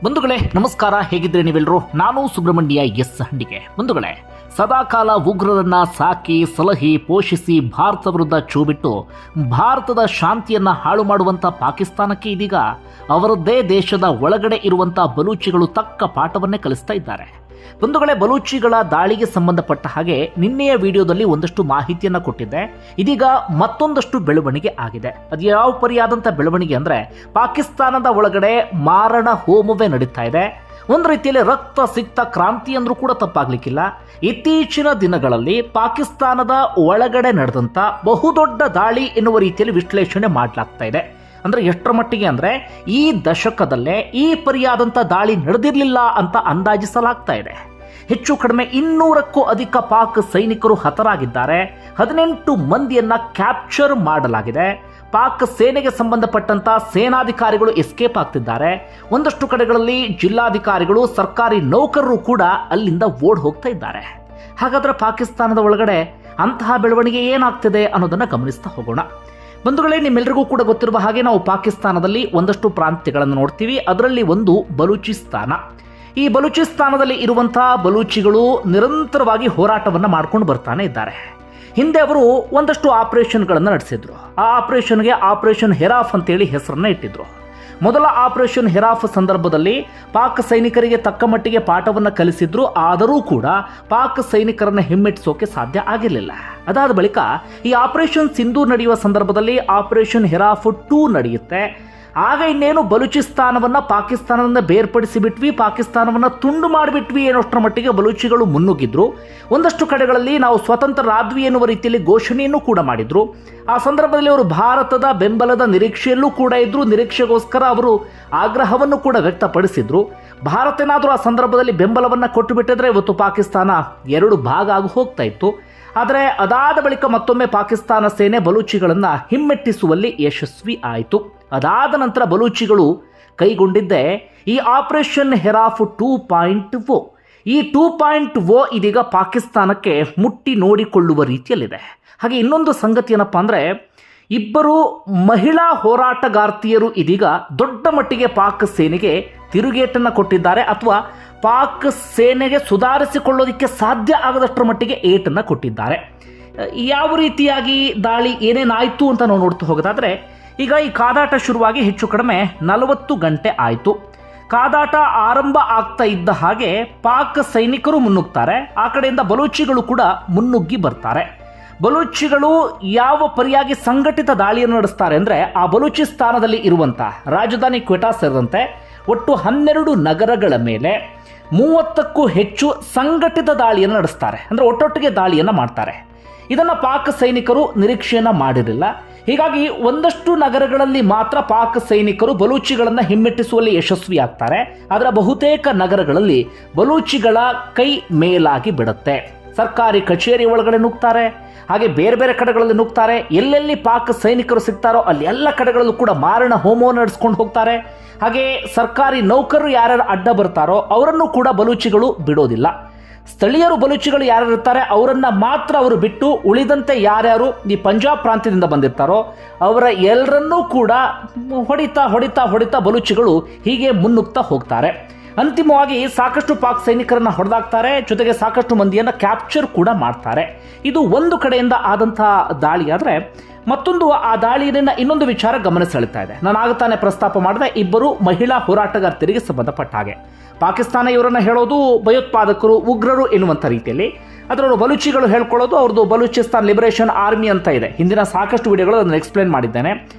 ಬಂಧುಗಳೇ ನಮಸ್ಕಾರ, ಹೇಗಿದ್ರೆ ನೀವೆಲ್ಲರೂ? ನಾನು ಸುಬ್ರಹ್ಮಣ್ಯ ಎಸ್ ಹಂಡಿಗೆ. ಬಂಧುಗಳೇ, ಸದಾಕಾಲ ಉಗ್ರರನ್ನ ಸಾಕಿ ಸಲಹಿ ಪೋಷಿಸಿ ಭಾರತ ವಿರುದ್ಧ ಚೂಬಿಟ್ಟು ಭಾರತದ ಶಾಂತಿಯನ್ನ ಹಾಳು ಮಾಡುವಂತ ಪಾಕಿಸ್ತಾನಕ್ಕೆ ಇದೀಗ ಅವರದ್ದೇ ದೇಶದ ಒಳಗಡೆ ಇರುವಂತ ಬಲೂಚಿಗಳು ತಕ್ಕ ಪಾಠವನ್ನೇ ಕಲಿಸ್ತಾ ಇದ್ದಾರೆ. ಬಂಧುಗಳೇ, ಬಲೂಚಿಗಳ ದಾಳಿಗೆ ಸಂಬಂಧಪಟ್ಟ ಹಾಗೆ ನಿನ್ನೆಯ ವಿಡಿಯೋದಲ್ಲಿ ಒಂದಷ್ಟು ಮಾಹಿತಿಯನ್ನು ಕೊಟ್ಟಿದ್ದೆ. ಇದೀಗ ಮತ್ತೊಂದಷ್ಟು ಬೆಳವಣಿಗೆ ಆಗಿದೆ. ಅದು ಯಾವ ಪರಿಯಾದಂಥ ಬೆಳವಣಿಗೆ ಅಂದರೆ, ಪಾಕಿಸ್ತಾನದ ಒಳಗಡೆ ಮಾರಣ ಹೋಮವೇ ನಡೀತಾ ಇದೆ. ಒಂದು ರೀತಿಯಲ್ಲಿ ರಕ್ತ ಸಿಕ್ತ ಕ್ರಾಂತಿ ಅಂದ್ರೂ ಕೂಡ ತಪ್ಪಾಗ್ಲಿಕ್ಕಿಲ್ಲ. ಇತ್ತೀಚಿನ ದಿನಗಳಲ್ಲಿ ಪಾಕಿಸ್ತಾನದ ಒಳಗಡೆ ನಡೆದಂಥ ಬಹುದೊಡ್ಡ ದಾಳಿ ಎನ್ನುವ ರೀತಿಯಲ್ಲಿ ವಿಶ್ಲೇಷಣೆ ಮಾಡಲಾಗ್ತಾ ಇದೆ. ಅಂದರೆ ಎಷ್ಟರ ಮಟ್ಟಿಗೆ ಅಂದರೆ, ಈ ದಶಕದಲ್ಲೇ ಈ ಪರಿಯಾದಂಥ ದಾಳಿ ನಡೆದಿರಲಿಲ್ಲ ಅಂತ ಅಂದಾಜಿಸಲಾಗ್ತಾ ಇದೆ. ಹೆಚ್ಚು ಕಡಿಮೆ 200ಕ್ಕೂ ಅಧಿಕ ಪಾಕ್ ಸೈನಿಕರು ಹತರಾಗಿದ್ದಾರೆ. 18 ಮಂದಿಯನ್ನ ಕ್ಯಾಪ್ಚರ್ ಮಾಡಲಾಗಿದೆ. ಪಾಕ್ ಸೇನೆಗೆ ಸಂಬಂಧಪಟ್ಟಂತ ಸೇನಾಧಿಕಾರಿಗಳು ಎಸ್ಕೇಪ್ ಆಗ್ತಿದ್ದಾರೆ. ಒಂದಷ್ಟು ಕಡೆಗಳಲ್ಲಿ ಜಿಲ್ಲಾಧಿಕಾರಿಗಳು, ಸರ್ಕಾರಿ ನೌಕರರು ಕೂಡ ಅಲ್ಲಿಂದ ಓಡ್ ಹೋಗ್ತಾ ಇದ್ದಾರೆ. ಹಾಗಾದ್ರೆ ಪಾಕಿಸ್ತಾನದ ಒಳಗಡೆ ಅಂತಹ ಬೆಳವಣಿಗೆ ಏನಾಗ್ತಿದೆ ಅನ್ನೋದನ್ನ ಗಮನಿಸ್ತಾ ಹೋಗೋಣ. ಬಂಧುಗಳೇ, ನಿಮ್ಮೆಲ್ಲರಿಗೂ ಕೂಡ ಗೊತ್ತಿರುವ ಹಾಗೆ ನಾವು ಪಾಕಿಸ್ತಾನದಲ್ಲಿ ಒಂದಷ್ಟು ಪ್ರಾಂತ್ಯಗಳನ್ನು ನೋಡ್ತೀವಿ. ಅದರಲ್ಲಿ ಒಂದು ಬಲೂಚಿಸ್ತಾನ. ಈ ಬಲೂಚಿಸ್ತಾನದಲ್ಲಿ ಇರುವಂತಹ ಬಲೂಚಿಗಳು ನಿರಂತರವಾಗಿ ಹೋರಾಟವನ್ನು ಮಾಡ್ಕೊಂಡು ಬರ್ತಾನೆ ಇದ್ದಾರೆ. ಹಿಂದೆ ಅವರು ಒಂದಷ್ಟು ಆಪರೇಷನ್ಗಳನ್ನು ನಡೆಸಿದ್ರು. ಆ ಆಪರೇಷನ್ಗೆ ಆಪರೇಷನ್ ಹೆರಾಫ್ ಅಂತೇಳಿ ಹೆಸರನ್ನ ಇಟ್ಟಿದ್ರು. ಮೊದಲ ಆಪರೇಷನ್ ಹೆರಾಫ್ ಸಂದರ್ಭದಲ್ಲಿ ಪಾಕ್ ಸೈನಿಕರಿಗೆ ತಕ್ಕ ಮಟ್ಟಿಗೆ ಪಾಠವನ್ನು ಕಲಿಸಿದ್ರು. ಆದರೂ ಕೂಡ ಪಾಕ್ ಸೈನಿಕರನ್ನ ಹಿಮ್ಮೆಟ್ಟಿಸೋಕೆ ಸಾಧ್ಯ ಆಗಿರಲಿಲ್ಲ. ಅದಾದ ಬಳಿಕ ಈ ಆಪರೇಷನ್ ಸಿಂಧೂರ್ ನಡೆಯುವ ಸಂದರ್ಭದಲ್ಲಿ ಆಪರೇಷನ್ ಹೆರಾಫ್ 2 ನಡೆಯುತ್ತೆ. ಆಗ ಇನ್ನೇನು ಬಲೂಚಿಸ್ತಾನವನ್ನ ಪಾಕಿಸ್ತಾನದಿಂದ ಬೇರ್ಪಡಿಸಿ ಬಿಟ್ವಿ, ಪಾಕಿಸ್ತಾನವನ್ನ ತುಂಡು ಮಾಡಿಬಿಟ್ವಿ ಅನ್ನೋಷ್ಟರ ಮಟ್ಟಿಗೆ ಬಲೂಚಿಗಳು ಮುನ್ನುಗ್ಗಿದ್ರು. ಒಂದಷ್ಟು ಕಡೆಗಳಲ್ಲಿ ನಾವು ಸ್ವತಂತ್ರರಾದ್ವಿ ಎನ್ನುವ ರೀತಿಯಲ್ಲಿ ಘೋಷಣೆಯನ್ನು ಕೂಡ ಮಾಡಿದ್ರು. ಆ ಸಂದರ್ಭದಲ್ಲಿ ಅವರು ಭಾರತದ ಬೆಂಬಲದ ನಿರೀಕ್ಷೆಯಲ್ಲೂ ಕೂಡ ಇದ್ರು. ನಿರೀಕ್ಷೆಗೋಸ್ಕರ ಅವರು ಆಗ್ರಹವನ್ನು ಕೂಡ ವ್ಯಕ್ತಪಡಿಸಿದ್ರು. ಭಾರತ ಏನಾದರೂ ಆ ಸಂದರ್ಭದಲ್ಲಿ ಬೆಂಬಲವನ್ನು ಕೊಟ್ಟು ಬಿಟ್ಟಿದ್ರೆ ಇವತ್ತು ಪಾಕಿಸ್ತಾನ 2 ಭಾಗ ಆಗಿ ಹೋಗ್ತಾ ಇತ್ತು. ಆದರೆ ಅದಾದ ಬಳಿಕ ಮತ್ತೊಮ್ಮೆ ಪಾಕಿಸ್ತಾನ ಸೇನೆ ಬಲೂಚಿಗಳನ್ನು ಹಿಮ್ಮೆಟ್ಟಿಸುವಲ್ಲಿ ಯಶಸ್ವಿ ಆಯಿತು. ಅದಾದ ನಂತರ ಬಲೂಚಿಗಳು ಕೈಗೊಂಡಿದ್ದೆ ಈ ಆಪರೇಷನ್ ಹೆರಾಫ್ 2.0. ಈ 2.0 ಇದೀಗ ಪಾಕಿಸ್ತಾನಕ್ಕೆ ಮುಟ್ಟಿ ನೋಡಿಕೊಳ್ಳುವ ರೀತಿಯಲ್ಲಿದೆ. ಹಾಗೆ ಇನ್ನೊಂದು ಸಂಗತಿ ಏನಪ್ಪ ಅಂದರೆ, ಇಬ್ಬರು ಮಹಿಳಾ ಹೋರಾಟಗಾರ್ತಿಯರು ಇದೀಗ ದೊಡ್ಡ ಮಟ್ಟಿಗೆ ಪಾಕ್ ಸೇನೆಗೆ ತಿರುಗೇಟನ್ನು ಕೊಟ್ಟಿದ್ದಾರೆ, ಅಥವಾ ಪಾಕ್ ಸೇನೆಗೆ ಸುಧಾರಿಸಿಕೊಳ್ಳೋದಕ್ಕೆ ಸಾಧ್ಯ ಆಗದಷ್ಟರ ಮಟ್ಟಿಗೆ ಏಟನ್ನು ಕೊಟ್ಟಿದ್ದಾರೆ. ಯಾವ ರೀತಿಯಾಗಿ ದಾಳಿ ಏನೇನಾಯಿತು ಅಂತ ನಾವು ನೋಡ್ತಾ ಹೋಗೋದಾದರೆ, ಈಗ ಈ ಕಾದಾಟ ಶುರುವಾಗಿ ಹೆಚ್ಚು ಕಡಿಮೆ 40 ಗಂಟೆ ಆಯಿತು. ಕಾದಾಟ ಆರಂಭ ಆಗ್ತಾ ಇದ್ದ ಹಾಗೆ ಪಾಕ್ ಸೈನಿಕರು ಮುನ್ನುಗ್ತಾರೆ. ಆ ಕಡೆಯಿಂದ ಬಲೂಚಿಗಳು ಕೂಡ ಮುನ್ನುಗ್ಗಿ ಬರ್ತಾರೆ. ಬಲೂಚಿಗಳು ಯಾವ ಪರಿಯಾಗಿ ಸಂಘಟಿತ ದಾಳಿಯನ್ನು ನಡೆಸ್ತಾರೆ ಅಂದರೆ, ಆ ಬಲೂಚಿಸ್ತಾನದಲ್ಲಿ ಇರುವಂಥ ರಾಜಧಾನಿ ಕ್ವೆಟಾ ಸೇರಿದಂತೆ ಒಟ್ಟು 12 ನಗರಗಳ ಮೇಲೆ 30ಕ್ಕೂ ಹೆಚ್ಚು ಸಂಘಟಿತ ದಾಳಿಯನ್ನು ನಡೆಸ್ತಾರೆ. ಅಂದರೆ ಒಟ್ಟೊಟ್ಟಿಗೆ ದಾಳಿಯನ್ನು ಮಾಡ್ತಾರೆ. ಇದನ್ನು ಪಾಕ್ ಸೈನಿಕರು ನಿರೀಕ್ಷೆಯನ್ನು ಮಾಡಿರಲಿಲ್ಲ. ಹೀಗಾಗಿ ಒಂದಷ್ಟು ನಗರಗಳಲ್ಲಿ ಮಾತ್ರ ಪಾಕ್ ಸೈನಿಕರು ಬಲೂಚಿಗಳನ್ನು ಹಿಮ್ಮೆಟ್ಟಿಸುವಲ್ಲಿ ಯಶಸ್ವಿ ಆಗ್ತಾರೆ. ಆದರೆ ಬಹುತೇಕ ನಗರಗಳಲ್ಲಿ ಬಲೂಚಿಗಳ ಕೈ ಮೇಲಾಗಿ ಬಿಡುತ್ತೆ. ಸರ್ಕಾರಿ ಕಚೇರಿ ಒಳಗಡೆ ನುಗ್ತಾರೆ, ಹಾಗೆ ಬೇರೆ ಬೇರೆ ಕಡೆಗಳಲ್ಲಿ ನುಗ್ತಾರೆ. ಎಲ್ಲೆಲ್ಲಿ ಪಾಕ್ ಸೈನಿಕರು ಸಿಗ್ತಾರೋ ಅಲ್ಲಿ ಎಲ್ಲ ಕಡೆಗಳಲ್ಲೂ ಕೂಡ ಮಾರಣ ಹೋಮವನ್ನು ನಡೆಸ್ಕೊಂಡು ಹೋಗ್ತಾರೆ. ಹಾಗೆ ಸರ್ಕಾರಿ ನೌಕರರು ಯಾರ್ಯಾರು ಅಡ್ಡ ಬರ್ತಾರೋ ಅವರನ್ನು ಕೂಡ ಬಲೂಚಿಗಳು ಬಿಡೋದಿಲ್ಲ. ಸ್ಥಳೀಯರು ಬಲೂಚಿಗಳು ಯಾರು ಇರ್ತಾರೆ ಅವರನ್ನು ಮಾತ್ರ ಅವರು ಬಿಟ್ಟು, ಉಳಿದಂತೆ ಯಾರ್ಯಾರು ಈ ಪಂಜಾಬ್ ಪ್ರಾಂತ್ಯದಿಂದ ಬಂದಿರ್ತಾರೋ ಅವರ ಎಲ್ಲರನ್ನೂ ಕೂಡ ಹೊಡಿತಾ ಬಲೂಚಿಗಳು ಹೀಗೆ ಮುನ್ನುಗ್ತಾ ಹೋಗ್ತಾರೆ. ಅಂತಿಮವಾಗಿ ಸಾಕಷ್ಟು ಪಾಕ್ ಸೈನಿಕರನ್ನ ಹೊಡೆದಾಕ್ತಾರೆ, ಜೊತೆಗೆ ಸಾಕಷ್ಟು ಮಂದಿಯನ್ನು ಕ್ಯಾಪ್ಚರ್ ಕೂಡ ಮಾಡ್ತಾರೆ. ಇದು ಒಂದು ಕಡೆಯಿಂದ ಆದಂತಹ ದಾಳಿ. ಆದರೆ ಮತ್ತೊಂದು ಆ ದಾಳಿಯಿಂದ ಇನ್ನೊಂದು ವಿಚಾರ ಗಮನ ಸೆಳೆತಾ ಇದೆ. ನಾನು ಆಗತಾನೆ ಪ್ರಸ್ತಾಪ ಮಾಡಿದೆ, ಇಬ್ಬರು ಮಹಿಳಾ ಹೋರಾಟಗಾರ್ತಿಯರಿಗೆ ಸಂಬಂಧಪಟ್ಟ ಹಾಗೆ ಪಾಕಿಸ್ತಾನ ಇವರನ್ನು ಹೇಳೋದು ಭಯೋತ್ಪಾದಕರು, ಉಗ್ರರು ಎನ್ನುವಂಥ ರೀತಿಯಲ್ಲಿ. ಅದರವರು ಬಲೂಚಿಗಳು ಹೇಳ್ಕೊಳ್ಳೋದು ಅವ್ರದ್ದು ಬಲೂಚಿಸ್ತಾನ್ ಲಿಬರೇಷನ್ ಆರ್ಮಿ ಅಂತ ಇದೆ. ಹಿಂದಿನ ಸಾಕಷ್ಟು ವಿಡಿಯೋಗಳು ಅದನ್ನು ಎಕ್ಸ್ಪ್ಲೇನ್ ಮಾಡಿದ್ದೇನೆ.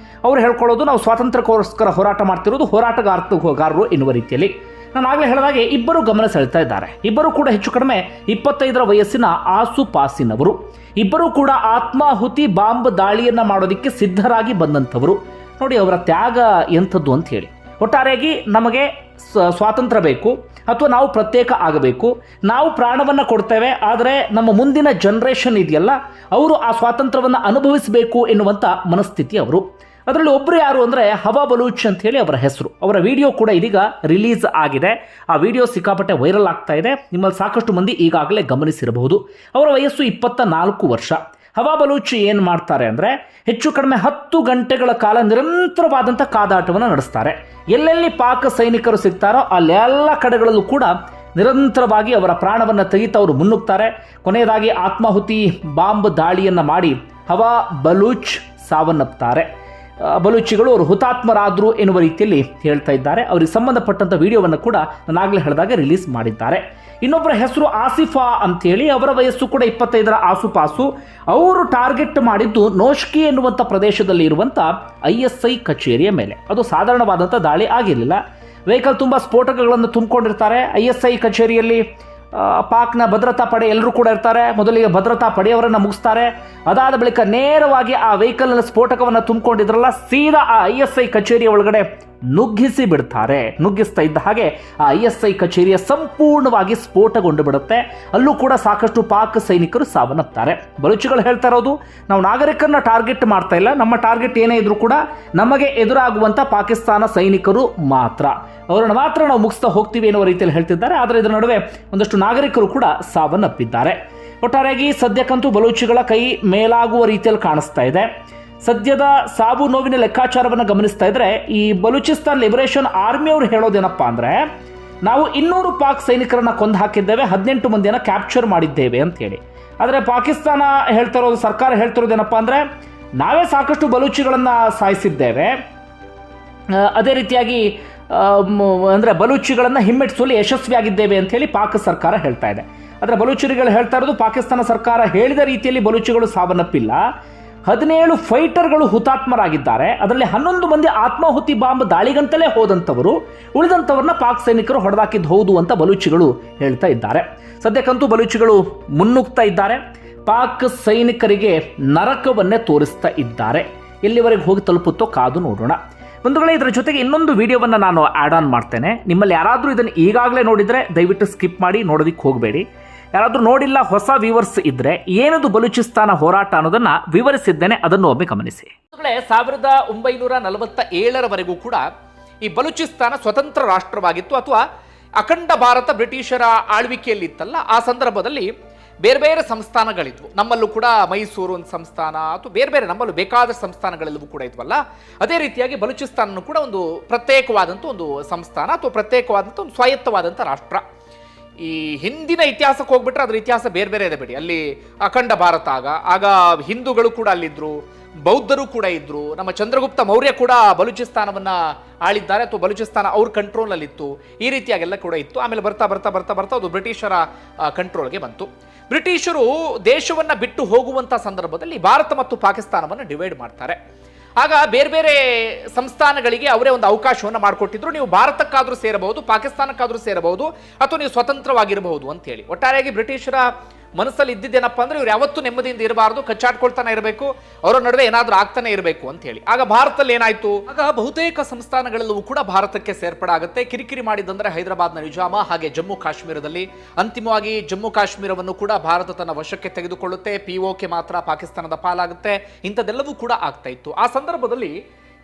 ಅವರು ಹೇಳ್ಕೊಳ್ಳೋದು ನಾವು ಸ್ವಾತಂತ್ರ್ಯಕ್ಕೋಸ್ಕರ ಹೋರಾಟ ಮಾಡ್ತಿರೋದು, ಹೋರಾಟಗಾರರು ಎನ್ನುವ ರೀತಿಯಲ್ಲಿ. ನಾನು ಆಗಲೇ ಹೇಳಿದಾಗೆ ಇಬ್ಬರು ಗಮನ ಸೆಳೆತಾ ಇದ್ದಾರೆ. ಇಬ್ಬರು ಕೂಡ ಹೆಚ್ಚು ಕಡಿಮೆ 25ರ ವಯಸ್ಸಿನ ಆಸುಪಾಸಿನವರು. ಇಬ್ಬರು ಕೂಡ ಆತ್ಮಾಹುತಿ ಬಾಂಬ್ ದಾಳಿಯನ್ನು ಮಾಡೋದಕ್ಕೆ ಸಿದ್ಧರಾಗಿ ಬಂದಂಥವರು. ನೋಡಿ ಅವರ ತ್ಯಾಗ ಎಂಥದ್ದು ಅಂತ ಹೇಳಿ. ಒಟ್ಟಾರೆಯಾಗಿ ನಮಗೆ ಸ್ವಾತಂತ್ರ್ಯ ಬೇಕು ಅಥವಾ ನಾವು ಪ್ರತ್ಯೇಕ ಆಗಬೇಕು, ನಾವು ಪ್ರಾಣವನ್ನು ಕೊಡ್ತೇವೆ, ಆದರೆ ನಮ್ಮ ಮುಂದಿನ ಜನರೇಷನ್ ಇದೆಯಲ್ಲ ಅವರು ಆ ಸ್ವಾತಂತ್ರ್ಯವನ್ನು ಅನುಭವಿಸಬೇಕು ಎನ್ನುವಂಥ ಮನಸ್ಥಿತಿ ಅವರು. ಅದರಲ್ಲಿ ಒಬ್ಬರು ಯಾರು ಅಂದರೆ ಹವಾ ಬಲೂಚ್ ಅಂತ ಹೇಳಿ ಅವರ ಹೆಸರು. ಅವರ ವಿಡಿಯೋ ಕೂಡ ಇದೀಗ ರಿಲೀಸ್ ಆಗಿದೆ. ಆ ವಿಡಿಯೋ ಸಿಕ್ಕಾಪಟ್ಟೆ ವೈರಲ್ ಆಗ್ತಾ ಇದೆ. ನಿಮ್ಮಲ್ಲಿ ಸಾಕಷ್ಟು ಮಂದಿ ಈಗಾಗಲೇ ಗಮನಿಸಿರಬಹುದು. ಅವರ ವಯಸ್ಸು 24 ವರ್ಷ. ಹವಾ ಬಲೂಚ್ ಏನು ಮಾಡ್ತಾರೆ ಅಂದರೆ ಹೆಚ್ಚು ಕಡಿಮೆ 10 ಗಂಟೆಗಳ ಕಾಲ ನಿರಂತರವಾದಂಥ ಕಾದಾಟವನ್ನು ನಡೆಸ್ತಾರೆ. ಎಲ್ಲೆಲ್ಲಿ ಪಾಕ್ ಸೈನಿಕರು ಸಿಗ್ತಾರೋ ಅಲ್ಲೆಲ್ಲ ಕಡೆಗಳಲ್ಲೂ ಕೂಡ ನಿರಂತರವಾಗಿ ಅವರ ಪ್ರಾಣವನ್ನು ತೆಗಿತಾ ಅವರು ಮುನ್ನುಗ್ತಾರೆ. ಕೊನೆಯದಾಗಿ ಆತ್ಮಾಹುತಿ ಬಾಂಬ್ ದಾಳಿಯನ್ನು ಮಾಡಿ ಹವಾ ಬಲೂಚ್ ಸಾವನ್ನಪ್ತಾರೆ. ಬಲೂಚಿಗಳು ಅವರು ಹುತಾತ್ಮರಾದರು ಎನ್ನುವ ರೀತಿಯಲ್ಲಿ ಹೇಳ್ತಾ ಇದ್ದಾರೆ. ಅವರಿಗೆ ಸಂಬಂಧಪಟ್ಟಂಥ ವಿಡಿಯೋವನ್ನು ಕೂಡ ನಾನಾಗಲೇ ಹೇಳಿದಾಗ ರಿಲೀಸ್ ಮಾಡಿದ್ದಾರೆ. ಇನ್ನೊಬ್ಬರ ಹೆಸರು ಆಸಿಫಾ ಅಂತೇಳಿ, ಅವರ ವಯಸ್ಸು ಕೂಡ 25ರ ಆಸುಪಾಸು. ಅವರು ಟಾರ್ಗೆಟ್ ಮಾಡಿದ್ದು ನೋಶ್ಕಿ ಎನ್ನುವಂಥ ಪ್ರದೇಶದಲ್ಲಿ ಇರುವಂಥ ISI ಕಚೇರಿಯ ಮೇಲೆ. ಅದು ಸಾಧಾರಣವಾದಂಥ ದಾಳಿ ಆಗಿರಲಿಲ್ಲ. ವೆಹಿಕಲ್ ತುಂಬ ಸ್ಫೋಟಕಗಳನ್ನು ತುಂಬಿಕೊಂಡಿರ್ತಾರೆ. ISI ಕಚೇರಿಯಲ್ಲಿ ಪಾಕ್ನ ಭದ್ರತಾ ಪಡೆ ಎಲ್ಲರೂ ಕೂಡ ಇರ್ತಾರೆ. ಮೊದಲಿಗೆ ಭದ್ರತಾ ಪಡೆಯವರನ್ನು ಮುಗಿಸ್ತಾರೆ. ಅದಾದ ಬಳಿಕ ನೇರವಾಗಿ ಆ ವೆಹಿಕಲ್ನಲ್ಲಿ ಸ್ಫೋಟಕವನ್ನು ತುಂಬಿಕೊಂಡಿದ್ರಲ್ಲ, ಸೀದಾ ಆ ISI ಕಚೇರಿಯ ಒಳಗಡೆ ನುಗ್ಗಿಸಿ ಬಿಡ್ತಾರೆ. ನುಗ್ಗಿಸ್ತಾ ಇದ್ದ ಹಾಗೆ ಆ ISI ಕಚೇರಿಯ ಸಂಪೂರ್ಣವಾಗಿ ಸ್ಫೋಟಗೊಂಡು ಬಿಡುತ್ತೆ. ಅಲ್ಲೂ ಕೂಡ ಸಾಕಷ್ಟು ಪಾಕ್ ಸೈನಿಕರು ಸಾವನ್ನಪ್ತಾರೆ. ಬಲೂಚಿಗಳು ಹೇಳ್ತಾ ಇರೋದು, ನಾವು ನಾಗರಿಕರನ್ನ ಟಾರ್ಗೆಟ್ ಮಾಡ್ತಾ ಇಲ್ಲ, ನಮ್ಮ ಟಾರ್ಗೆಟ್ ಏನೇ ಇದ್ರೂ ಕೂಡ ನಮಗೆ ಎದುರಾಗುವಂಥ ಪಾಕಿಸ್ತಾನ ಸೈನಿಕರು ಮಾತ್ರ, ಅವರನ್ನು ಮಾತ್ರ ನಾವು ಮುಗಿಸ್ತಾ ಹೋಗ್ತೀವಿ ಎನ್ನುವ ರೀತಿಯಲ್ಲಿ ಹೇಳ್ತಿದ್ದಾರೆ. ಆದರೆ ಇದರ ನಡುವೆ ಒಂದಷ್ಟು ನಾಗರಿಕರು ಕೂಡ ಸಾವನ್ನಪ್ಪಿದ್ದಾರೆ. ಒಟ್ಟಾರೆಯಾಗಿ ಸದ್ಯಕ್ಕಂತೂ ಬಲೂಚಿಗಳ ಕೈ ಮೇಲಾಗುವ ರೀತಿಯಲ್ಲಿ ಕಾಣಿಸ್ತಾ ಇದೆ. ಸದ್ಯದ ಸಾವು ನೋವಿನ ಲೆಕ್ಕಾಚಾರವನ್ನು ಗಮನಿಸ್ತಾ ಇದ್ರೆ ಈ ಬಲೂಚಿಸ್ತಾನ್ ಲಿಬರೇಷನ್ ಆರ್ಮಿ ಅವರು ಹೇಳೋದೇನಪ್ಪ ಅಂದರೆ, ನಾವು 200 ಪಾಕ್ ಸೈನಿಕರನ್ನ ಕೊಂದು ಹಾಕಿದ್ದೇವೆ, 18 ಮಂದಿಯನ್ನು ಕ್ಯಾಪ್ಚರ್ ಮಾಡಿದ್ದೇವೆ ಅಂತ ಹೇಳಿ. ಆದರೆ ಪಾಕಿಸ್ತಾನ ಹೇಳ್ತಾ ಇರೋದು, ಸರ್ಕಾರ ಹೇಳ್ತಿರೋದೇನಪ್ಪ ಅಂದರೆ, ನಾವೇ ಸಾಕಷ್ಟು ಬಲೂಚಿಗಳನ್ನು ಸಾಯಿಸಿದ್ದೇವೆ, ಅದೇ ರೀತಿಯಾಗಿ ಅಂದರೆ ಬಲೂಚಿಗಳನ್ನು ಹಿಮ್ಮೆಟ್ಟಿಸುವಲ್ಲಿ ಯಶಸ್ವಿಯಾಗಿದ್ದೇವೆ ಅಂತ ಹೇಳಿ ಪಾಕ್ ಸರ್ಕಾರ ಹೇಳ್ತಾ ಇದೆ. ಆದರೆ ಬಲೂಚಿಗಳು ಹೇಳ್ತಾ ಇರೋದು, ಪಾಕಿಸ್ತಾನ ಸರ್ಕಾರ ಹೇಳಿದ ರೀತಿಯಲ್ಲಿ ಬಲೂಚಿಗಳು ಸಾವನ್ನಪ್ಪಿಲ್ಲ, 17 ಫೈಟರ್ಗಳು ಹುತಾತ್ಮರಾಗಿದ್ದಾರೆ. ಅದರಲ್ಲಿ 11 ಮಂದಿ ಆತ್ಮಾಹುತಿ ಬಾಂಬ್ ದಾಳಿಗಂತಲೇ ಹೋದಂಥವರು, ಉಳಿದಂಥವ್ರನ್ನ ಪಾಕ್ ಸೈನಿಕರು ಹೊಡೆದಾಕಿದ್ದು ಹೌದು ಅಂತ ಬಲೂಚಿಗಳು ಹೇಳ್ತಾ ಇದ್ದಾರೆ. ಸದ್ಯಕ್ಕಂತೂ ಬಲೂಚಿಗಳು ಮುನ್ನುಗ್ತಾ ಇದ್ದಾರೆ. ಪಾಕ್ ಸೈನಿಕರಿಗೆ ನರಕವನ್ನೇ ತೋರಿಸ್ತಾ ಇದ್ದಾರೆ. ಎಲ್ಲಿವರೆಗೆ ಹೋಗಿ ತಲುಪುತ್ತೋ ಕಾದು ನೋಡೋಣ. ಬಂಧುಗಳೇ, ಇದರ ಜೊತೆಗೆ ಇನ್ನೊಂದು ವಿಡಿಯೋವನ್ನು ನಾನು ಆ್ಯಡ್ ಆನ್ ಮಾಡ್ತೇನೆ. ನಿಮ್ಮಲ್ಲಿ ಯಾರಾದರೂ ಇದನ್ನು ಈಗಾಗಲೇ ನೋಡಿದರೆ ದಯವಿಟ್ಟು ಸ್ಕಿಪ್ ಮಾಡಿ ನೋಡೋದಕ್ಕೆ ಹೋಗಬೇಡಿ. ಯಾರಾದರೂ ನೋಡಿಲ್ಲ ಹೊಸ ವ್ಯೂವರ್ಸ್ ಇದ್ದರೆ ಏನದು ಬಲೂಚಿಸ್ತಾನ ಹೋರಾಟ ಅನ್ನೋದನ್ನು ವಿವರಿಸಿದ್ದೇನೆ, ಅದನ್ನು ಒಮ್ಮೆ ಗಮನಿಸಿ. 1947ರವರೆಗೂ ಕೂಡ ಈ ಬಲೂಚಿಸ್ತಾನ ಸ್ವತಂತ್ರ ರಾಷ್ಟ್ರವಾಗಿತ್ತು, ಅಥವಾ ಅಖಂಡ ಭಾರತ ಬ್ರಿಟಿಷರ ಆಳ್ವಿಕೆಯಲ್ಲಿತ್ತಲ್ಲ, ಆ ಸಂದರ್ಭದಲ್ಲಿ ಬೇರೆ ಬೇರೆ ಸಂಸ್ಥಾನಗಳಿದ್ವು. ನಮ್ಮಲ್ಲೂ ಕೂಡ ಮೈಸೂರು ಒಂದು ಸಂಸ್ಥಾನ, ಅಥವಾ ಬೇರೆ ಬೇರೆ ನಮ್ಮಲ್ಲೂ ಬೇಕಾದ ಸಂಸ್ಥಾನಗಳೆಲ್ಲವೂ ಕೂಡ ಇದ್ವಲ್ಲ. ಅದೇ ರೀತಿಯಾಗಿ ಬಲೂಚಿಸ್ತಾನ ಕೂಡ ಒಂದು ಪ್ರತ್ಯೇಕವಾದಂಥ ಒಂದು ಸಂಸ್ಥಾನ, ಅಥವಾ ಪ್ರತ್ಯೇಕವಾದಂಥ ಒಂದು ಸ್ವಾಯತ್ತವಾದಂಥ ರಾಷ್ಟ್ರ. ಈ ಹಿಂದಿನ ಇತಿಹಾಸಕ್ಕೆ ಹೋಗ್ಬಿಟ್ರೆ ಅದರ ಇತಿಹಾಸ ಬೇರೆ ಬೇರೆ ಇದೆ ಬಿಡಿ. ಅಲ್ಲಿ ಅಖಂಡ ಭಾರತ ಆಗ ಹಿಂದೂಗಳು ಕೂಡ ಅಲ್ಲಿದ್ದರು, ಬೌದ್ಧರು ಕೂಡ ಇದ್ದರು. ನಮ್ಮ ಚಂದ್ರಗುಪ್ತ ಮೌರ್ಯ ಕೂಡ ಬಲೂಚಿಸ್ತಾನವನ್ನು ಆಳಿದ್ದಾರೆ, ಅಥವಾ ಬಲೂಚಿಸ್ತಾನ ಅವ್ರ ಕಂಟ್ರೋಲಲ್ಲಿತ್ತು. ಈ ರೀತಿಯಾಗೆಲ್ಲ ಕೂಡ ಇತ್ತು. ಆಮೇಲೆ ಬರ್ತಾ ಬರ್ತಾ ಬರ್ತಾ ಬರ್ತಾ ಅದು ಬ್ರಿಟಿಷರ ಕಂಟ್ರೋಲ್ಗೆ ಬಂತು. ಬ್ರಿಟಿಷರು ದೇಶವನ್ನು ಬಿಟ್ಟು ಹೋಗುವಂಥ ಸಂದರ್ಭದಲ್ಲಿ ಭಾರತ ಮತ್ತು ಪಾಕಿಸ್ತಾನವನ್ನು ಡಿವೈಡ್ ಮಾಡ್ತಾರೆ. ಆಗ ಬೇರೆ ಬೇರೆ ಸಂಸ್ಥಾನಗಳಿಗೆ ಅವರೇ ಒಂದು ಅವಕಾಶವನ್ನು ಮಾಡಿಕೊಟ್ಟಿದ್ರು. ನೀವು ಭಾರತಕ್ಕಾದರೂ ಸೇರಬಹುದು, ಪಾಕಿಸ್ತಾನಕ್ಕಾದರೂ ಸೇರಬಹುದು, ಅಥವಾ ನೀವು ಸ್ವತಂತ್ರವಾಗಿರಬಹುದು ಅಂತ ಹೇಳಿ. ಒಟ್ಟಾರೆಯಾಗಿ ಬ್ರಿಟಿಷರ ಮನಸ್ಸಲ್ಲಿ ಇದ್ದಿದ್ದೇನಪ್ಪ ಅಂದ್ರೆ, ಇವ್ರು ಯಾವತ್ತೂ ನೆಮ್ಮದಿಯಿಂದ ಇರಬಾರ್ದು, ಕಚ್ಚಾಡ್ಕೊಳ್ತಾನೆ ಇರಬೇಕು, ಅವರ ನಡುವೆ ಏನಾದರೂ ಆಗ್ತಾನೆ ಇರಬೇಕು ಅಂತ ಹೇಳಿ. ಆಗ ಭಾರತದಲ್ಲಿ ಏನಾಯ್ತು, ಆಗ ಬಹುತೇಕ ಸಂಸ್ಥಾನಗಳೆಲ್ಲವೂ ಕೂಡ ಭಾರತಕ್ಕೆ ಸೇರ್ಪಡೆ ಆಗುತ್ತೆ. ಕಿರಿಕಿರಿ ಮಾಡಿದಂದ್ರೆ ಹೈದರಾಬಾದ್ನ ನಿಜಾಮ, ಹಾಗೆ ಜಮ್ಮು ಕಾಶ್ಮೀರದಲ್ಲಿ. ಅಂತಿಮವಾಗಿ ಜಮ್ಮು ಕಾಶ್ಮೀರವನ್ನು ಕೂಡ ಭಾರತ ತನ್ನ ವಶಕ್ಕೆ ತೆಗೆದುಕೊಳ್ಳುತ್ತೆ. POK ಮಾತ್ರ ಪಾಕಿಸ್ತಾನದ ಪಾಲಾಗುತ್ತೆ. ಇಂಥದ್ದೆಲ್ಲವೂ ಕೂಡ ಆಗ್ತಾ ಇತ್ತು. ಆ ಸಂದರ್ಭದಲ್ಲಿ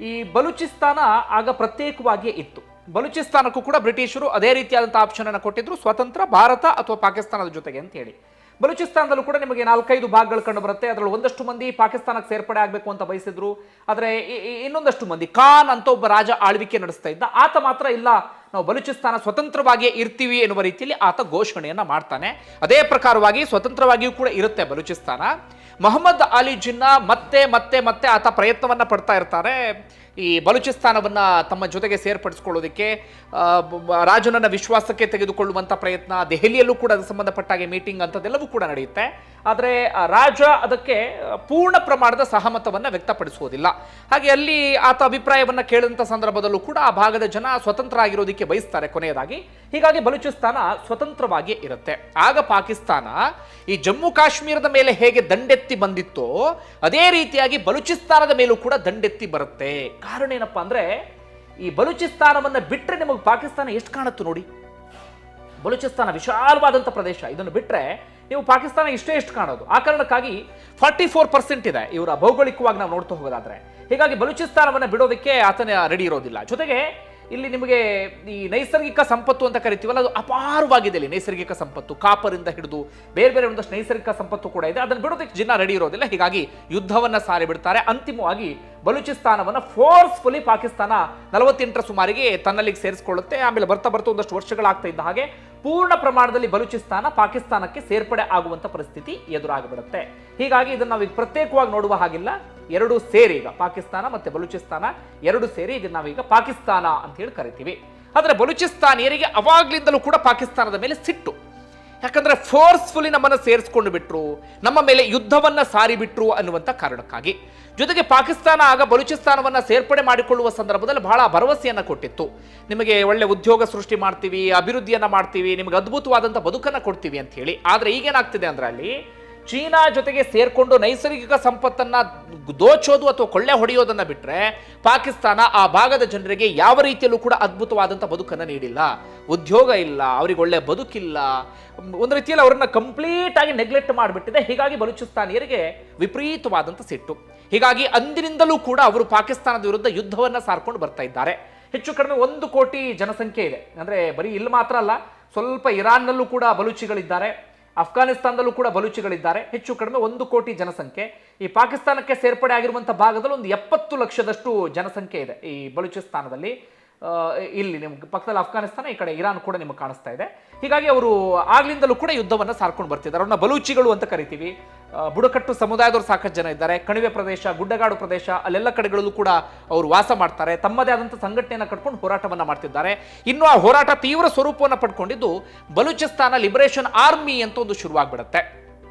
ಈ ಬಲೂಚಿಸ್ತಾನ ಆಗ ಪ್ರತ್ಯೇಕವಾಗಿಯೇ ಇತ್ತು. ಬಲೂಚಿಸ್ತಾನಕ್ಕೂ ಕೂಡ ಬ್ರಿಟಿಷರು ಅದೇ ರೀತಿಯಾದಂಥ ಆಪ್ಷನ್ ಅನ್ನು ಕೊಟ್ಟಿದ್ರು, ಸ್ವತಂತ್ರ ಭಾರತ ಅಥವಾ ಪಾಕಿಸ್ತಾನದ ಜೊತೆಗೆ ಅಂತ ಹೇಳಿ. ಬಲೂಚಿಸ್ತಾನದಲ್ಲೂ ಕೂಡ ನಿಮಗೆ 4-5 ಭಾಗಗಳು ಕಂಡು ಬರುತ್ತೆ. ಅದರಲ್ಲಿ ಒಂದಷ್ಟು ಮಂದಿ ಪಾಕಿಸ್ತಾನಕ್ಕೆ ಸೇರ್ಪಡೆ ಆಗಬೇಕು ಅಂತ ಬಯಸಿದ್ರು. ಆದರೆ ಇನ್ನೊಂದಷ್ಟು ಮಂದಿ, ಖಾನ್ ಅಂತ ಒಬ್ಬ ರಾಜ ಆಳ್ವಿಕೆ ನಡೆಸ್ತಾ ಇದ್ದ, ಆತ ಮಾತ್ರ ಇಲ್ಲ, ನಾವು ಬಲೂಚಿಸ್ತಾನ ಸ್ವತಂತ್ರವಾಗಿಯೇ ಇರ್ತೀವಿ ಎನ್ನುವ ರೀತಿಯಲ್ಲಿ ಆತ ಘೋಷಣೆಯನ್ನು ಮಾಡ್ತಾನೆ. ಅದೇ ಪ್ರಕಾರವಾಗಿ ಸ್ವತಂತ್ರವಾಗಿಯೂ ಕೂಡ ಇರುತ್ತೆ ಬಲೂಚಿಸ್ತಾನ. ಮೊಹಮ್ಮದ್ ಅಲಿ ಜಿನ್ನಾ ಮತ್ತೆ ಮತ್ತೆ ಮತ್ತೆ ಆತ ಪ್ರಯತ್ನವನ್ನು ಪಡ್ತಾ ಇರ್ತಾರೆ ಈ ಬಲೂಚಿಸ್ತಾನವನ್ನು ತಮ್ಮ ಜೊತೆಗೆ ಸೇರ್ಪಡಿಸ್ಕೊಳ್ಳೋದಕ್ಕೆ. ರಾಜನನ್ನ ವಿಶ್ವಾಸಕ್ಕೆ ತೆಗೆದುಕೊಳ್ಳುವಂಥ ಪ್ರಯತ್ನ, ದೆಹಲಿಯಲ್ಲೂ ಕೂಡ ಅದಕ್ಕೆ ಸಂಬಂಧಪಟ್ಟಾಗೆ ಮೀಟಿಂಗ್ ಅಂಥದ್ದೆಲ್ಲವೂ ಕೂಡ ನಡೆಯುತ್ತೆ. ಆದರೆ ರಾಜ ಅದಕ್ಕೆ ಪೂರ್ಣ ಪ್ರಮಾಣದ ಸಹಮತವನ್ನು ವ್ಯಕ್ತಪಡಿಸುವುದಿಲ್ಲ. ಹಾಗೆ ಅಲ್ಲಿ ಆತ ಅಭಿಪ್ರಾಯವನ್ನು ಕೇಳಿದಂಥ ಸಂದರ್ಭದಲ್ಲೂ ಕೂಡ ಆ ಭಾಗದ ಜನ ಸ್ವತಂತ್ರ ಆಗಿರೋದಕ್ಕೆ ಬಯಸ್ತಾರೆ ಕೊನೆಯದಾಗಿ. ಹೀಗಾಗಿ ಬಲೂಚಿಸ್ತಾನ ಸ್ವತಂತ್ರವಾಗಿ ಇರುತ್ತೆ. ಆಗ ಪಾಕಿಸ್ತಾನ ಈ ಜಮ್ಮು ಕಾಶ್ಮೀರದ ಮೇಲೆ ಹೇಗೆ ದಂಡೆತ್ತಿ ಬಂದಿತ್ತೋ ಅದೇ ರೀತಿಯಾಗಿ ಬಲೂಚಿಸ್ತಾನದ ಮೇಲೂ ಕೂಡ ದಂಡೆತ್ತಿ ಬರುತ್ತೆ. ಕಾರಣ ಏನಪ್ಪಾ ಅಂದ್ರೆ, ಈ ಬಲೂಚಿಸ್ತಾನವನ್ನು ಬಿಟ್ಟರೆ ನಿಮಗೆ ಪಾಕಿಸ್ತಾನ ಎಷ್ಟು ಕಾಣುತ್ತೆ ನೋಡಿ. ಬಲೂಚಿಸ್ತಾನ ವಿಶಾಲವಾದಂಥ ಪ್ರದೇಶ, ಇದನ್ನು ಬಿಟ್ಟರೆ ನೀವು ಪಾಕಿಸ್ತಾನ ಎಷ್ಟು ಕಾಣೋದು. ಆ ಕಾರಣಕ್ಕಾಗಿ 44% ಇದೆ ಇವರ ಭೌಗೋಳಿಕವಾಗಿ ನಾವು ನೋಡ್ತಾ ಹೋಗೋದಾದ್ರೆ. ಹೀಗಾಗಿ ಬಲೂಚಿಸ್ತಾನವನ್ನು ಬಿಡೋದಕ್ಕೆ ಆತನ ರೆಡಿ ಇರೋದಿಲ್ಲ. ಜೊತೆಗೆ ಇಲ್ಲಿ ನಿಮಗೆ ಈ ನೈಸರ್ಗಿಕ ಸಂಪತ್ತು ಅಂತ ಕರಿತೀವಲ್ಲ, ಅದು ಅಪಾರವಾಗಿದೆ. ಇಲ್ಲಿ ನೈಸರ್ಗಿಕ ಸಂಪತ್ತು ಕಾಪರಿಂದ ಹಿಡಿದು ಬೇರೆ ಬೇರೆ ಒಂದಷ್ಟು ನೈಸರ್ಗಿಕ ಸಂಪತ್ತು ಕೂಡ ಇದೆ. ಅದನ್ನು ಬಿಡೋದಕ್ಕೆ ಜಿನ್ನಾ ರೆಡಿ ಇರೋದಿಲ್ಲ. ಹೀಗಾಗಿ ಯುದ್ಧವನ್ನ ಸಾರಿ ಬಿಡ್ತಾರೆ. ಅಂತಿಮವಾಗಿ ಬಲೂಚಿಸ್ತಾನವನ್ನ ಫೋರ್ಸ್ಫುಲಿ ಪಾಕಿಸ್ತಾನ 48ರ ಸುಮಾರಿಗೆ ತನ್ನಲ್ಲಿಗೆ ಸೇರಿಸಿಕೊಳ್ಳುತ್ತೆ. ಆಮೇಲೆ ಬರ್ತಾ ಬರ್ತಾ ಒಂದಷ್ಟು ವರ್ಷಗಳಾಗ್ತಾ ಇದ್ದ ಹಾಗೆ ಪೂರ್ಣ ಪ್ರಮಾಣದಲ್ಲಿ ಬಲೂಚಿಸ್ತಾನ ಪಾಕಿಸ್ತಾನಕ್ಕೆ ಸೇರ್ಪಡೆ ಆಗುವಂತ ಪರಿಸ್ಥಿತಿ ಎದುರಾಗಿಬಿಡುತ್ತೆ. ಹೀಗಾಗಿ ಇದನ್ನು ನಾವೀಗ ಪ್ರತ್ಯೇಕವಾಗಿ ನೋಡುವ ಹಾಗಿಲ್ಲ, ಎರಡು ಸೇರಿ ಈಗ ಪಾಕಿಸ್ತಾನ ಮತ್ತೆ ಬಲೂಚಿಸ್ತಾನ ಎರಡು ಸೇರಿ ಇದನ್ನ ನಾವೀಗ ಪಾಕಿಸ್ತಾನ ಅಂತ ಹೇಳಿ ಕರಿತೀವಿ. ಆದರೆ ಬಲೂಚಿಸ್ತಾನಿಯರಿಗೆ ಅವಾಗ್ಲಿಂದಲೂ ಕೂಡ ಪಾಕಿಸ್ತಾನದ ಮೇಲೆ ಸಿಟ್ಟು. ಯಾಕಂದ್ರೆ ಫೋರ್ಸ್ಫುಲಿ ನಮ್ಮನ್ನು ಸೇರಿಸ್ಕೊಂಡು ಬಿಟ್ರು, ನಮ್ಮ ಮೇಲೆ ಯುದ್ಧವನ್ನ ಸಾರಿ ಬಿಟ್ರು ಅನ್ನುವಂಥ ಕಾರಣಕ್ಕಾಗಿ. ಜೊತೆಗೆ ಪಾಕಿಸ್ತಾನ ಆಗ ಬಲೂಚಿಸ್ತಾನವನ್ನ ಸೇರ್ಪಡೆ ಮಾಡಿಕೊಳ್ಳುವ ಸಂದರ್ಭದಲ್ಲಿ ಬಹಳ ಭರವಸೆಯನ್ನ ಕೊಟ್ಟಿತ್ತು. ನಿಮಗೆ ಒಳ್ಳೆ ಉದ್ಯೋಗ ಸೃಷ್ಟಿ ಮಾಡ್ತೀವಿ, ಅಭಿವೃದ್ಧಿಯನ್ನ ಮಾಡ್ತೀವಿ, ನಿಮಗೆ ಅದ್ಭುತವಾದಂಥ ಬದುಕನ್ನ ಕೊಡ್ತೀವಿ ಅಂತ ಹೇಳಿ. ಆದ್ರೆ ಈಗೇನಾಗ್ತಿದೆ ಅಂದ್ರೆ ಅಲ್ಲಿ ಚೀನಾ ಜೊತೆಗೆ ಸೇರ್ಕೊಂಡು ನೈಸರ್ಗಿಕ ಸಂಪತ್ತನ್ನ ದೋಚೋದು ಅಥವಾ ಕೊಳ್ಳೆ ಹೊಡೆಯೋದನ್ನ ಬಿಟ್ರೆ ಪಾಕಿಸ್ತಾನ ಆ ಭಾಗದ ಜನರಿಗೆ ಯಾವ ರೀತಿಯಲ್ಲೂ ಕೂಡ ಅದ್ಭುತವಾದಂಥ ಬದುಕನ್ನು ನೀಡಿಲ್ಲ. ಉದ್ಯೋಗ ಇಲ್ಲ, ಅವರಿಗೆ ಒಳ್ಳೆ ಬದುಕಿಲ್ಲ, ಒಂದು ರೀತಿಯಲ್ಲಿ ಅವರನ್ನ ಕಂಪ್ಲೀಟ್ ಆಗಿ ನೆಗ್ಲೆಕ್ಟ್ ಮಾಡಿಬಿಟ್ಟಿದೆ. ಹೀಗಾಗಿ ಬಲೂಚಿಸ್ತಾನಿಯರಿಗೆ ವಿಪರೀತವಾದಂಥ ಸಿಟ್ಟು. ಹೀಗಾಗಿ ಅಂದಿನಿಂದಲೂ ಕೂಡ ಅವರು ಪಾಕಿಸ್ತಾನದ ವಿರುದ್ಧ ಯುದ್ಧವನ್ನ ಸಾರ್ಕೊಂಡು ಬರ್ತಾ ಇದ್ದಾರೆ. ಹೆಚ್ಚು ಕಡಿಮೆ 1 ಕೋಟಿ ಜನಸಂಖ್ಯೆ ಇದೆ. ಅಂದ್ರೆ ಬರೀ ಇಲ್ಲಿ ಮಾತ್ರ ಅಲ್ಲ, ಸ್ವಲ್ಪ ಇರಾನ್ನಲ್ಲೂ ಕೂಡ ಬಲೂಚಿಗಳಿದ್ದಾರೆ, ಅಫ್ಘಾನಿಸ್ತಾನದಲ್ಲೂ ಕೂಡ ಬಲೂಚಿಗಳಿದ್ದಾರೆ. ಹೆಚ್ಚು ಕಡಿಮೆ 1 ಕೋಟಿ ಜನಸಂಖ್ಯೆ. ಈ ಪಾಕಿಸ್ತಾನಕ್ಕೆ ಸೇರ್ಪಡೆ ಆಗಿರುವಂತಹ ಭಾಗದಲ್ಲಿ ಒಂದು 70 ಲಕ್ಷದಷ್ಟು ಜನಸಂಖ್ಯೆ ಇದೆ ಈ ಬಲೂಚಿಸ್ತಾನದಲ್ಲಿ. ಇಲ್ಲಿ ನಿಮ್ಗೆ ಪಕ್ಕದಲ್ಲಿ ಅಫ್ಘಾನಿಸ್ತಾನ, ಈ ಕಡೆ ಇರಾನ್ ಕೂಡ ನಿಮಗೆ ಕಾಣಿಸ್ತಾ ಇದೆ. ಹೀಗಾಗಿ ಅವರು ಆಗ್ಲಿಂದಲೂ ಕೂಡ ಯುದ್ಧವನ್ನು ಸಾರ್ಕೊಂಡು ಬರ್ತಿದ್ದಾರೆ. ಅವ್ರನ್ನ ಬಲೂಚಿಗಳು ಅಂತ ಕರಿತೀವಿ. ಬುಡಕಟ್ಟು ಸಮುದಾಯದವರು ಸಾಕಷ್ಟು ಜನ ಇದ್ದಾರೆ. ಕಣಿವೆ ಪ್ರದೇಶ, ಗುಡ್ಡಗಾಡು ಪ್ರದೇಶ, ಅಲ್ಲೆಲ್ಲ ಕಡೆಗಳಲ್ಲೂ ಕೂಡ ಅವರು ವಾಸ ಮಾಡ್ತಾರೆ. ತಮ್ಮದೇ ಆದಂಥ ಸಂಘಟನೆಯನ್ನು ಕಟ್ಕೊಂಡು ಹೋರಾಟವನ್ನು ಮಾಡ್ತಿದ್ದಾರೆ. ಇನ್ನು ಆ ಹೋರಾಟ ತೀವ್ರ ಸ್ವರೂಪವನ್ನು ಪಡ್ಕೊಂಡಿದ್ದು ಬಲೂಚಿಸ್ತಾನ ಲಿಬರೇಷನ್ ಆರ್ಮಿ ಅಂತ ಒಂದು ಶುರುವಾಗ್ಬಿಡುತ್ತೆ.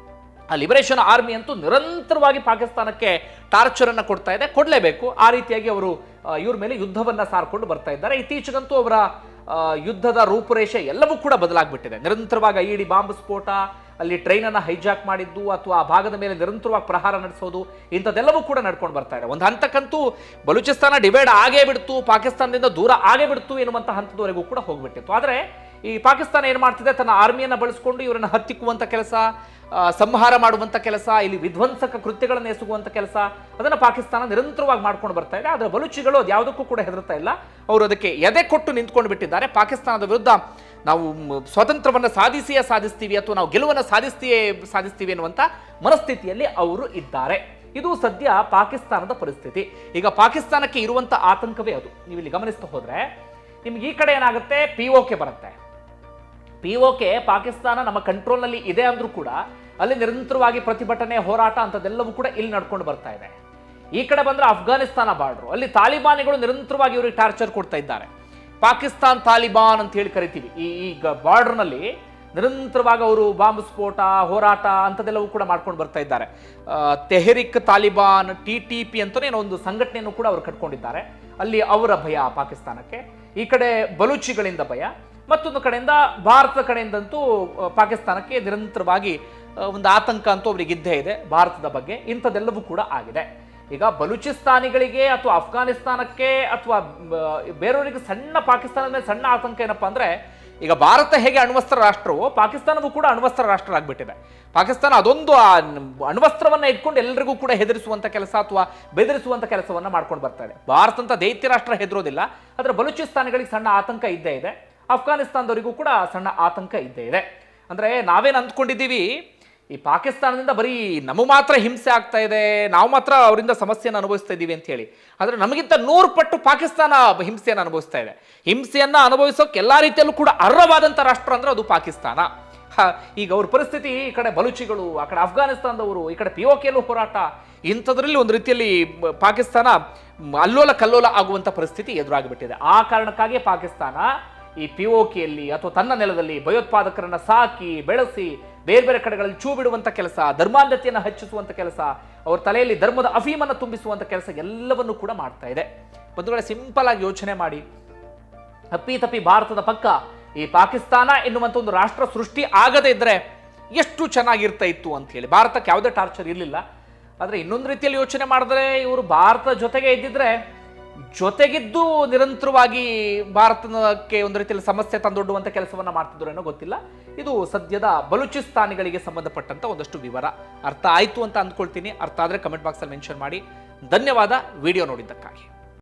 ಆ ಲಿಬರೇಷನ್ ಆರ್ಮಿ ಅಂತೂ ನಿರಂತರವಾಗಿ ಪಾಕಿಸ್ತಾನಕ್ಕೆ ಟಾರ್ಚರ್ ಅನ್ನು ಕೊಡ್ತಾ ಇದೆ, ಕೊಡಲೇಬೇಕು. ಆ ರೀತಿಯಾಗಿ ಅವರು ಇವ್ರ ಮೇಲೆ ಯುದ್ಧವನ್ನ ಸಾರ್ಕೊಂಡು ಬರ್ತಾ ಇದ್ದಾರೆ. ಇತ್ತೀಚೆಗಂತೂ ಅವರ ಯುದ್ಧದ ರೂಪುರೇಷೆ ಎಲ್ಲವೂ ಕೂಡ ಬದಲಾಗ್ಬಿಟ್ಟಿದೆ. ನಿರಂತರವಾಗಿ ಐಇಡಿ ಬಾಂಬ್ ಸ್ಫೋಟ, ಅಲ್ಲಿ ಟ್ರೈನ್ ಅನ್ನ ಹೈಜಾಕ್ ಮಾಡಿದ್ದು ಅಥವಾ ಆ ಭಾಗದ ಮೇಲೆ ನಿರಂತರವಾಗಿ ಪ್ರಹಾರ ನಡೆಸೋದು, ಇಂಥದ್ದೆಲ್ಲವೂ ಕೂಡ ನಡ್ಕೊಂಡು ಬರ್ತಾ ಇದೆ. ಒಂದು ಹಂತಕ್ಕಂತೂ ಬಲೂಚಿಸ್ತಾನ ಡಿವೈಡ್ ಆಗೇ ಬಿಡ್ತು, ಪಾಕಿಸ್ತಾನದಿಂದ ದೂರ ಆಗೇ ಬಿಡ್ತು ಎನ್ನುವಂಥ ಹಂತದವರೆಗೂ ಕೂಡ ಹೋಗ್ಬಿಟ್ಟಿತ್ತು. ಆದರೆ ಈ ಪಾಕಿಸ್ತಾನ ಏನು ಮಾಡ್ತಿದೆ, ತನ್ನ ಆರ್ಮಿಯನ್ನು ಬಳಸಿಕೊಂಡು ಇವರನ್ನು ಹತ್ತಿಕ್ಕುವಂಥ ಕೆಲಸ, ಸಂಹಾರ ಮಾಡುವಂಥ ಕೆಲಸ, ಇಲ್ಲಿ ವಿಧ್ವಂಸಕ ಕೃತ್ಯಗಳನ್ನು ಎಸಗುವಂಥ ಕೆಲಸ, ಅದನ್ನು ಪಾಕಿಸ್ತಾನ ನಿರಂತರವಾಗಿ ಮಾಡ್ಕೊಂಡು ಬರ್ತಾ ಇದೆ. ಆದರೆ ಬಲೂಚಿಗಳು ಅದು ಯಾವುದಕ್ಕೂ ಕೂಡ ಹೆದರ್ತಾ ಇಲ್ಲ. ಅವರು ಅದಕ್ಕೆ ಎದೆ ಕೊಟ್ಟು ನಿಂತ್ಕೊಂಡು ಬಿಟ್ಟಿದ್ದಾರೆ. ಪಾಕಿಸ್ತಾನದ ವಿರುದ್ಧ ನಾವು ಸ್ವಾತಂತ್ರ್ಯವನ್ನು ಸಾಧಿಸ್ತೀವಿ ಅಥವಾ ನಾವು ಗೆಲುವನ್ನು ಸಾಧಿಸ್ತೀವಿ ಎನ್ನುವಂಥ ಮನಸ್ಥಿತಿಯಲ್ಲಿ ಅವರು ಇದ್ದಾರೆ. ಇದು ಸದ್ಯ ಪಾಕಿಸ್ತಾನದ ಪರಿಸ್ಥಿತಿ. ಈಗ ಪಾಕಿಸ್ತಾನಕ್ಕೆ ಇರುವಂಥ ಆತಂಕವೇ ಅದು. ನೀವು ಇಲ್ಲಿ ಗಮನಿಸ್ತಾ ಹೋದ್ರೆ ನಿಮ್ಗೆ ಈ ಕಡೆ ಏನಾಗುತ್ತೆ, POK ಬರುತ್ತೆ. POK ಪಾಕಿಸ್ತಾನ ನಮ್ಮ ಕಂಟ್ರೋಲ್ನಲ್ಲಿ ಇದೆ ಅಂದ್ರೂ ಕೂಡ ಅಲ್ಲಿ ನಿರಂತರವಾಗಿ ಪ್ರತಿಭಟನೆ, ಹೋರಾಟ ಅಂತದೆಲ್ಲವೂ ಕೂಡ ಇಲ್ಲಿ ನಡ್ಕೊಂಡು ಬರ್ತಾ ಇದೆ. ಈ ಕಡೆ ಬಂದ್ರೆ ಅಫ್ಘಾನಿಸ್ತಾನ ಬಾರ್ಡರ್, ಅಲ್ಲಿ ತಾಲಿಬಾನಿಗಳು ನಿರಂತರವಾಗಿ ಇವರಿಗೆ ಟಾರ್ಚರ್ ಕೊಡ್ತಾ ಇದ್ದಾರೆ. ಪಾಕಿಸ್ತಾನ್ ತಾಲಿಬಾನ್ ಅಂತ ಹೇಳಿ ಕರಿತೀವಿ. ಈಗ ಬಾರ್ಡರ್ನಲ್ಲಿ ನಿರಂತರವಾಗಿ ಅವರು ಬಾಂಬ್ ಸ್ಫೋಟ, ಹೋರಾಟ ಅಂಥದ್ದೆಲ್ಲವೂ ಕೂಡ ಮಾಡ್ಕೊಂಡು ಬರ್ತಾ ಇದ್ದಾರೆ. ತೆಹರಿಕ್ ತಾಲಿಬಾನ್, TTP ಅಂತಲೇ ಒಂದು ಸಂಘಟನೆಯನ್ನು ಕೂಡ ಅವರು ಕಟ್ಕೊಂಡಿದ್ದಾರೆ. ಅಲ್ಲಿ ಅವರ ಭಯ ಪಾಕಿಸ್ತಾನಕ್ಕೆ, ಈ ಕಡೆ ಬಲೂಚಿಗಳಿಂದ ಭಯ, ಮತ್ತೊಂದು ಕಡೆಯಿಂದ ಭಾರತದ ಕಡೆಯಿಂದಂತೂ ಪಾಕಿಸ್ತಾನಕ್ಕೆ ನಿರಂತರವಾಗಿ ಒಂದು ಆತಂಕ ಅಂತೂ ಅವರಿಗೆ ಇದ್ದೇ ಇದೆ ಭಾರತದ ಬಗ್ಗೆ. ಇಂಥದ್ದೆಲ್ಲವೂ ಕೂಡ ಆಗಿದೆ. ಈಗ ಬಲೂಚಿಸ್ತಾನಿಗಳಿಗೆ ಅಥವಾ ಅಫ್ಘಾನಿಸ್ತಾನಕ್ಕೆ ಅಥವಾ ಬೇರೆಯವರಿಗೆ ಸಣ್ಣ ಪಾಕಿಸ್ತಾನದ ಮೇಲೆ ಸಣ್ಣ ಆತಂಕ ಏನಪ್ಪಾ ಅಂದ್ರೆ, ಈಗ ಭಾರತ ಹೇಗೆ ಅಣ್ವಸ್ತ್ರ ರಾಷ್ಟ್ರವೋ ಪಾಕಿಸ್ತಾನವೂ ಕೂಡ ಅಣ್ವಸ್ತ್ರ ರಾಷ್ಟ್ರ ಆಗ್ಬಿಟ್ಟಿದೆ. ಪಾಕಿಸ್ತಾನ ಅದೊಂದು ಅಣ್ವಸ್ತ್ರವನ್ನ ಇಟ್ಕೊಂಡು ಎಲ್ಲರಿಗೂ ಕೂಡ ಹೆದರಿಸುವಂತ ಕೆಲಸ ಅಥವಾ ಬೆದರಿಸುವಂತ ಕೆಲಸವನ್ನ ಮಾಡ್ಕೊಂಡು ಬರ್ತಾ ಇದೆ. ಭಾರತ ಅಂತ ದೈತ್ಯ ರಾಷ್ಟ್ರ ಹೆದರೋದಿಲ್ಲ, ಆದ್ರೆ ಬಲೂಚಿಸ್ತಾನಿಗಳಿಗೆ ಸಣ್ಣ ಆತಂಕ ಇದ್ದೇ ಇದೆ. ಅಫ್ಘಾನಿಸ್ತಾನದವರಿಗೂ ಕೂಡ ಸಣ್ಣ ಆತಂಕ ಇದ್ದೇ ಇದೆ. ಅಂದ್ರೆ ನಾವೇನು ಅಂದ್ಕೊಂಡಿದ್ದೀವಿ, ಈ ಪಾಕಿಸ್ತಾನದಿಂದ ಬರೀ ನಮಗೆ ಮಾತ್ರ ಹಿಂಸೆ ಆಗ್ತಾ ಇದೆ, ನಾವು ಮಾತ್ರ ಅವರಿಂದ ಸಮಸ್ಯೆಯನ್ನು ಅನುಭವಿಸ್ತಾ ಇದ್ದೀವಿ ಅಂತ ಹೇಳಿ. ಆದರೆ ನಮಗಿಂತ 100 ಪಟ್ಟು ಪಾಕಿಸ್ತಾನ ಹಿಂಸೆಯನ್ನು ಅನುಭವಿಸ್ತಾ ಇದೆ. ಹಿಂಸೆಯನ್ನ ಅನುಭವಿಸೋಕೆ ಎಲ್ಲಾ ರೀತಿಯಲ್ಲೂ ಕೂಡ ಅರ್ಹವಾದಂಥ ರಾಷ್ಟ್ರ ಅಂದ್ರೆ ಅದು ಪಾಕಿಸ್ತಾನ. ಈಗ ಅವ್ರ ಪರಿಸ್ಥಿತಿ, ಈ ಕಡೆ ಬಲೂಚಿಗಳು, ಆ ಕಡೆ ಅಫ್ಘಾನಿಸ್ತಾನದವರು, ಈ ಕಡೆ POKಯಲ್ಲೂ ಹೋರಾಟ, ಇಂಥದ್ರಲ್ಲಿ ಒಂದು ರೀತಿಯಲ್ಲಿ ಪಾಕಿಸ್ತಾನ ಅಲ್ಲೋಲ ಕಲ್ಲೋಲ ಆಗುವಂಥ ಪರಿಸ್ಥಿತಿ ಎದುರಾಗಿಬಿಟ್ಟಿದೆ. ಆ ಕಾರಣಕ್ಕಾಗಿ ಪಾಕಿಸ್ತಾನ ಈ POKಯಲ್ಲಿ ಅಥವಾ ತನ್ನ ನೆಲದಲ್ಲಿ ಭಯೋತ್ಪಾದಕರನ್ನ ಸಾಕಿ ಬೆಳೆಸಿ ಬೇರೆ ಬೇರೆ ಕಡೆಗಳಲ್ಲಿ ಚೂ ಬಿಡುವಂಥ ಕೆಲಸ, ಧರ್ಮಾಂಧತೆಯನ್ನು ಹೆಚ್ಚಿಸುವಂಥ ಕೆಲಸ, ಅವ್ರ ತಲೆಯಲ್ಲಿ ಧರ್ಮದ ಅಫೀಮನ್ನು ತುಂಬಿಸುವಂಥ ಕೆಲಸ ಎಲ್ಲವನ್ನೂ ಕೂಡ ಮಾಡ್ತಾ ಇದೆ. ಬಂಧುಗಳೇ, ಸಿಂಪಲ್ ಆಗಿ ಯೋಚನೆ ಮಾಡಿ, ತಪ್ಪಿ ಭಾರತದ ಪಕ್ಕ ಈ ಪಾಕಿಸ್ತಾನ ಎನ್ನುವಂಥ ಒಂದು ರಾಷ್ಟ್ರ ಸೃಷ್ಟಿ ಆಗದೇ ಇದ್ರೆ ಎಷ್ಟು ಚೆನ್ನಾಗಿರ್ತಾ ಇತ್ತು ಅಂತ ಹೇಳಿ. ಭಾರತಕ್ಕೆ ಯಾವುದೇ ಟಾರ್ಚರ್ ಇರಲಿಲ್ಲ. ಆದರೆ ಇನ್ನೊಂದು ರೀತಿಯಲ್ಲಿ ಯೋಚನೆ ಮಾಡಿದ್ರೆ, ಇವರು ಭಾರತ ಜೊತೆಗೆ ಇದ್ದಿದ್ರೆ, ಜೊತೆಗಿದ್ದು ನಿರಂತರವಾಗಿ ಭಾರತಕ್ಕೆ ಒಂದು ರೀತಿಯಲ್ಲಿ ಸಮಸ್ಯೆ ತಂದೊಡ್ಡುವಂಥ ಕೆಲಸವನ್ನ ಮಾಡ್ತಿದ್ರು ಏನೋ ಗೊತ್ತಿಲ್ಲ. ಇದು ಸದ್ಯದ ಬಲೂಚಿಸ್ತಾನಿಗಳಿಗೆ ಸಂಬಂಧಪಟ್ಟಂತ ಒಂದಷ್ಟು ವಿವರ. ಅರ್ಥ ಆಯ್ತು ಅಂತ ಅಂದ್ಕೊಳ್ತೀನಿ. ಅರ್ಥ ಆದರೆ ಕಮೆಂಟ್ ಬಾಕ್ಸಲ್ಲಿ ಮೆನ್ಷನ್ ಮಾಡಿ. ಧನ್ಯವಾದ ವಿಡಿಯೋ ನೋಡಿದ್ದಕ್ಕಾಗಿ.